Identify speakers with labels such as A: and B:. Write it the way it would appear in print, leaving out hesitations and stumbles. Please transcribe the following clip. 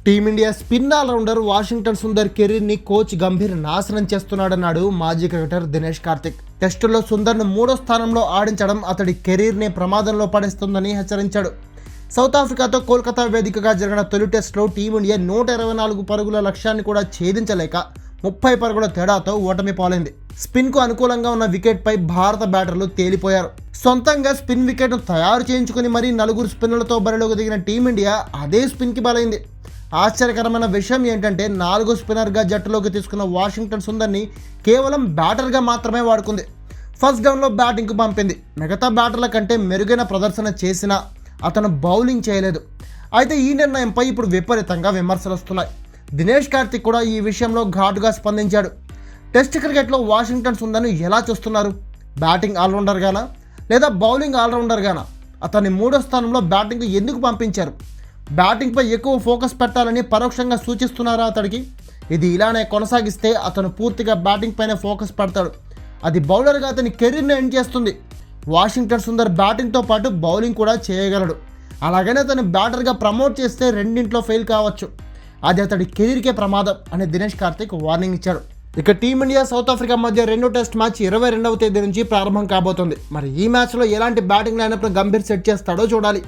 A: Team India spin allrounder Washington Sundar కెరీర్ని coach Gambhir నాశనం చేస్తున్నాడన్నాడు మాజీ క్రికెటర్ దినేష్ కార్తిక్. టెస్టుల్లో సుందర్ను 3వ స్థానంలో ఆడించడం అతడి కెరీర్ని ప్రమాదంలో పడేస్తుందని హెచ్చరించాడు. సౌత్ ఆఫ్రికాతో కోల్కతా వేదికగా జరిగిన తొలి టెస్టులో టీమిండియా 124 పరుగుల లక్ష్యాన్ని కూడా ఛేదించలేక 30 పరుగుల తేడాతో ఓటమి పాలైంది. స్పిన్కు అనుకూలంగా ఉన్న వికెట్పై భారత బ్యాటర్లు తేలిపోయారు. సొంతంగా స్పిన్ వికెట్ను తయారు చేయించుకుని మరీ 4 స్పిన్నర్లతో బరిలోకి దిగిన టీమిండియా అదే స్పిన్కి బలైంది. ఆశ్చర్యకరమైన విషయం ఏంటంటే 4వ స్పిన్నర్గా జట్టులోకి తీసుకున్న వాషింగ్టన్ సుందర్ని కేవలం బ్యాటర్గా మాత్రమే వాడుకుంది. ఫస్ట్ డౌన్లో బ్యాటింగ్కు పంపింది. మిగతా బ్యాటర్ల కంటే మెరుగైన ప్రదర్శన చేసినా అతను బౌలింగ్ చేయలేదు. అయితే ఈ నిర్ణయంపై ఇప్పుడు విపరీతంగా విమర్శలు వస్తున్నాయి. దినేష్ కార్తిక్ కూడా ఈ విషయంలో ఘాటుగా స్పందించాడు. టెస్ట్ క్రికెట్లో వాషింగ్టన్ సుందర్ను ఎలా చూస్తున్నారు? బ్యాటింగ్ ఆల్రౌండర్గానా లేదా బౌలింగ్ ఆల్రౌండర్గానా? అతన్ని 3వ స్థానంలో బ్యాటింగ్కు ఎందుకు పంపించారు? బ్యాటింగ్పై ఎక్కువ ఫోకస్ పెట్టాలని పరోక్షంగా సూచిస్తున్నారా అతడికి? ఇది ఇలానే కొనసాగిస్తే అతను పూర్తిగా బ్యాటింగ్ పైన ఫోకస్ పెడతాడు. అది బౌలర్గా అతని కెరీర్ని ఎండ్ చేస్తుంది. వాషింగ్టన్ సుందర్ బ్యాటింగ్తో పాటు బౌలింగ్ కూడా చేయగలడు. అలాగనే అతని బ్యాటర్గా ప్రమోట్ చేస్తే రెండింట్లో ఫెయిల్ కావచ్చు. అది అతడి కెరీర్కే ప్రమాదం అని దినేష్ కార్తిక్ వార్నింగ్ ఇచ్చాడు. ఇక టీమిండియా సౌత్ ఆఫ్రికా మధ్య 2వ టెస్ట్ మ్యాచ్ 22వ తేదీ నుంచి ప్రారంభం కాబోతోంది. మరి ఈ మ్యాచ్లో ఎలాంటి బ్యాటింగ్ లైనప్ను గంభీర్ సెట్ చేస్తాడో చూడాలి.